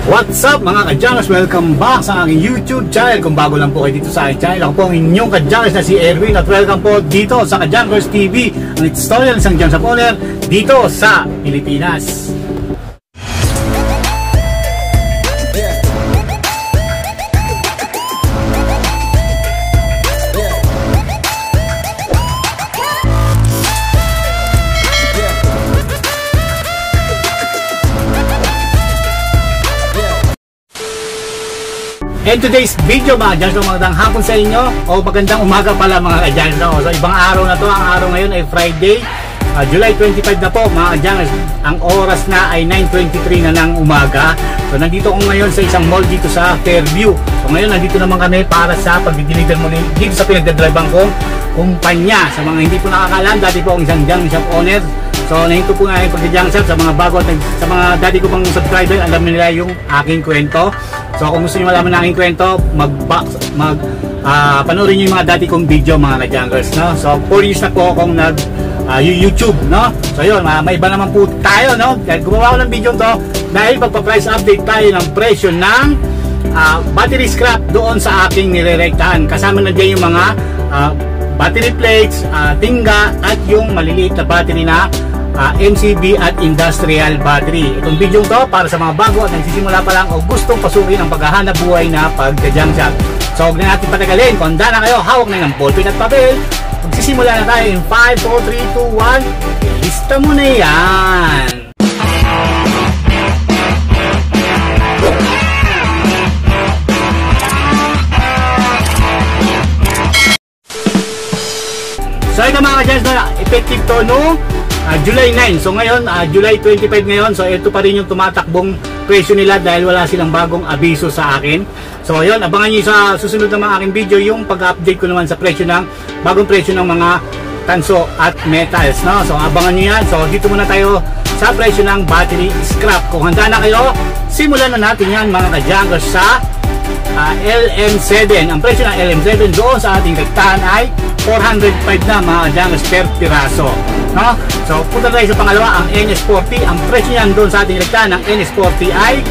What's up mga ka-Jangers? Welcome back sa aking YouTube channel. Kung bago lang po kayo dito sa aking channel, ako po ang inyong ka-Jangers na si Erwin. At welcome po dito sa ka-Jangers TV, ang istorya ng isang Jangers owner dito sa Pilipinas. And today's video mga ka-Jangers, magandang hapon sa inyo o magandang umaga pala mga ka-Jangers. So ibang araw na to, ang araw ngayon ay Friday, July 25 na po mga ka-Jangers. Ang oras na ay 9:23 na ng umaga. So nandito ko ngayon sa isang mall dito sa Fairview. So ngayon nandito naman kami para sa pag-deliver mo dito sa pinagdadrivean kong kumpanya. Sa mga hindi po nakakaalam, dati po ang isang junk shop owner. So nahinto po nga yung pag-junk shop sa mga bago at sa mga dati ko pang subscriber, alam nila yung aking kwento. So kung gusto niyo malaman ng aking kwento, panoorin niyo yung mga dati kong video mga ka-Jangers, no? So 4 years na po akong YouTube, no? So yun, may iba naman po tayo, no? Gumawa ko ng video to dahil pagpa-price update tayo ng presyo ng battery scrap doon sa aking nirerektahan. Kasama na dyan yung mga battery plates, tingga at yung maliliit na battery na MCB at industrial battery. Itong video to para sa mga bago at nagsisimula pa lang o gustong pasukin ang paghahanap buhay na pagka-junk shop. So huwag na natin patagalin. Kung handa na kayo, hawak na ng ballpen at papel. Magsisimula na tayo in 5, 4, 3, 2, 1. Lista mo na yan. So ito mga ka-Jangers, na effective to no July 9. So ngayon, July 25 ngayon. So ito pa rin yung tumatakbong presyo nila dahil wala silang bagong abiso sa akin. So ayun, abangan nyo sa susunod na mga aking video yung pag-update ko naman sa presyo ng bagong presyo ng mga tanso at metals, no? So abangan nyo yan. So dito muna tayo sa presyo ng battery scrap. Kung handa na kayo, simulan na natin yan mga ka-Jangers sa LM7. Ang presyo ng LM7 doon sa ating rektahan ay 405 na mga ka-Jangers per piraso, no? So punta tayo sa pangalawa, ang NS40. Ang presyo niyan doon sa ating rektahan ng NS40 ay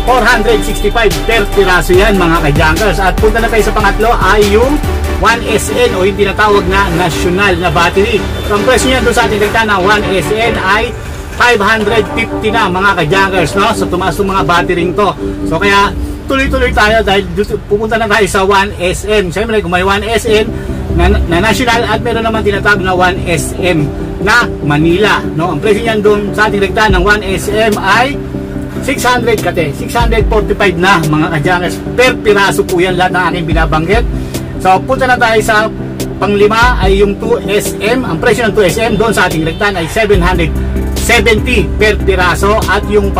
465 per piraso yan mga ka-Jangers. At punta na tayo sa pangatlo ay yung 1SN o yung tinatawag na national na battery. So ang presyo niyan doon sa ating rektahan ng 1SN ay 550 na mga ka-Jangers, no? So tumaas yung mga battery to. So kaya tuloy-tuloy tayo dahil pupunta na tayo sa 1SM. Siyempre kung may 1SM na national at meron naman tinatawag na 1SM na Manila, no? Ang presyo niyan doon sa ating rektahan ng 1SM ay 645 na mga ka-Jangers per piraso po yan lahat ng aking binabanggit. So punta na tayo sa panglima ay yung 2SM. Ang presyo ng 2SM doon sa ating rektahan ay 770 per piraso. At yung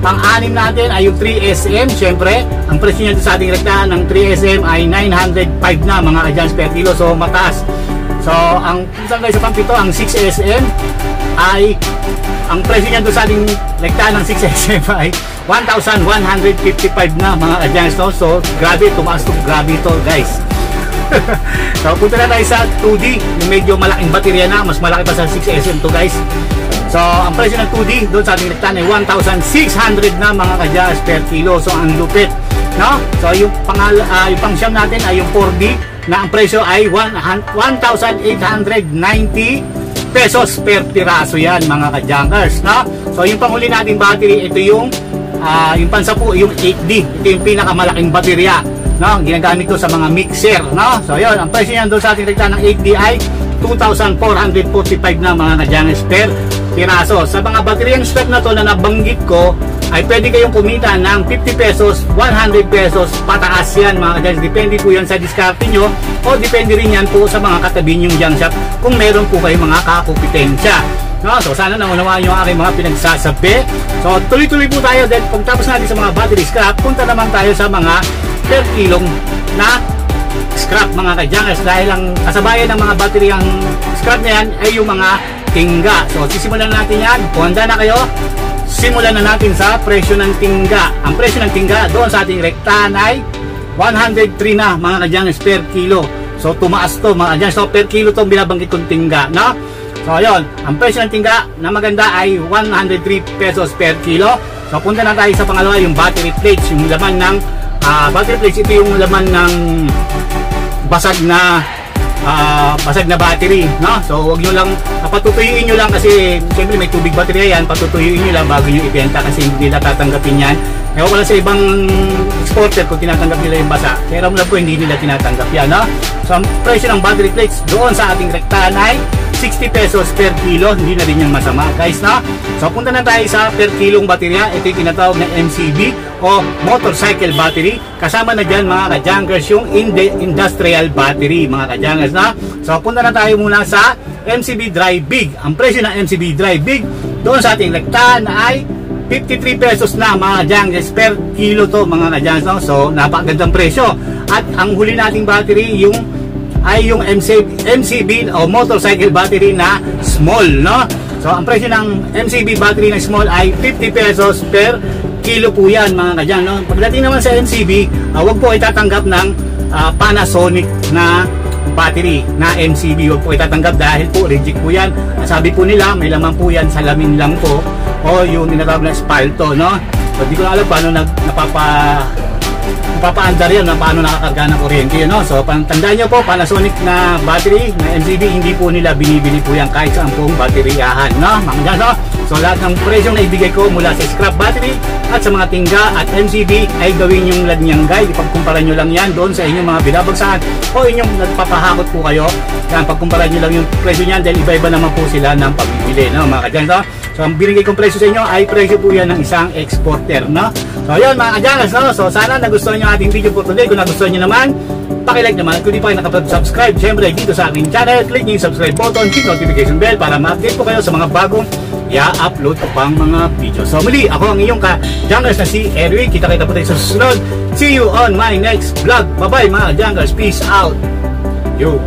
pang-anim natin ay yung 3SM. Siyempre, ang presyo niya sa ating rektahan ng 3SM ay 905 na mga ka-Jangers per kilo. So, mataas. So, ang punta tayo sa pang-pito, ang 6SM ay, ang presyo niya sa ating rektahan ng 6SM ay 1,155 na mga ka-Jangers. So, grabe, tumaas to. Grabe ito, guys. So, punta na tayo sa 2D. Yung medyo malaking baterya na. Mas malaki pa sa 6SM to, guys. So, ang presyo ng 2D doon sa ating rektahan ay 1,600 na mga ka-Jangers per kilo. So, ang lupit, no? So, yung pang-siyam natin ay yung 4D na ang presyo ay 1,890 pesos per piraso yan mga ka-Jangers, no? So, yung panghuli nating battery, ito yung pansapu, yung 8D. Ito yung pinakamalaking baterya, no? Ginagamit ko sa mga mixer, no? So, yun, ang presyo yan doon sa ating rektahan ng 8D ay 2,445 na mga ka-Jangers per piraso. Sa mga bateryang scrap na to na nabanggit ko ay pwede kayong kumita ng 50 pesos, 100 pesos pataas yan mga ka-Jangers. Depende po yan sa diskarte nyo o depende rin yan po sa mga katabi nyong junk shop kung meron po kayong mga kakumpetensya, no? So sana naunawaan nyo ang aking mga pinagsasabi. So tuloy-tuloy po tayo dahil pagtapos natin sa mga battery scrap, punta naman tayo sa mga per kilong na scrap mga ka-Jangers, dahil ang kasabayan ng mga bateryang scrap na yan ay yung mga tingga. So sisimulan natin yan. Kung handa na kayo, simulan na natin sa presyo ng tingga. Ang presyo ng tingga doon sa ating rektahan ay 103 na mga ka-Jangers per kilo. So tumaas to mga ka-Jangers. So per kilo to binabanggit kong tingga, no? So ayun, ang presyo ng tingga na maganda ay 103 pesos per kilo. So punta na tayo sa pangalawa, yung battery plates, yung laman ng battery plates. Ito yung laman ng basag na battery, no? So wag nyo lang patutuyuin nyo lang, kasi siyempre may tubig baterya yan, patutuyuin nyo lang bago nyo ibenta, kasi hindi nila tatanggapin yan. Ewan ko lang sa ibang exporter kung tinatanggap nila yung basa, pero alam ko hindi nila tinatanggap yan, no? So ang presyo ng battery plates doon sa ating rektahan ay 60 pesos per kilo. Hindi na rin yung masama, guys, no? So punta na tayo sa per kilong baterya. Ito yung tinatawag na MCB o motorcycle battery. Kasama na dyan, mga ka-junkers, yung industrial battery, mga ka-junkers, no? So punta na tayo muna sa MCB Dry Big. Ang presyo ng MCB Dry Big doon sa ating rektahan ay 53 pesos na, mga ka-junkers, per kilo to, mga ka-junkers, no? So napakagandang presyo. At ang huli nating battery yung MCB o motorcycle battery na small, no? So ang presyo ng MCB battery na small ay 50 pesos per kilo po yan, mga ka-junkers, no? Pagdating naman sa MCB, wag po itatanggap ng Panasonic na battery na MCB. Huwag po itatanggap dahil po reject po yan. Sabi po nila may laman po yan, salamin lang po, o yung tinatawag na spalto, no? So di ko alam paano papaandar yan, paano nakakarga ng kuryente yun, no? So tandaan nyo po, Panasonic na battery na MCB, hindi po nila binibili po yan kahit saan pong bateryahan, no? Mga no? So lahat ng presyong na ibigay ko mula sa scrap battery at sa mga tingga at MCB ay gawin yung lanyang guide. Ipagkumpara nyo lang yan doon sa inyong mga binabagsakan o inyong nagpapahakot po kayo. Yan, pagkumpara nyo lang yung presyo nyan dahil iba-iba naman po sila ng pagbibili, no, mga ka-junkers, no? So ang binigay kong presyo sa inyo ay presyo po yan ng isang exporter, no? So yun, mga ka-junkers, no? So sana nagustuhan nyo ating video for today. Kung nagustuhan nyo naman, pakilike naman. Kung di pa kayo nakapag-subscribe, syempre dito sa aking channel, click nyo yung subscribe button, click notification bell para ma-update po kayo sa mga bagong i-upload ko pang mga video. So muli, ako ang inyong ka-junkers na si Erwin. Kita-kita po tayo sa susunod. See you on my next vlog. Bye-bye, mga junkers. Peace out. Yo.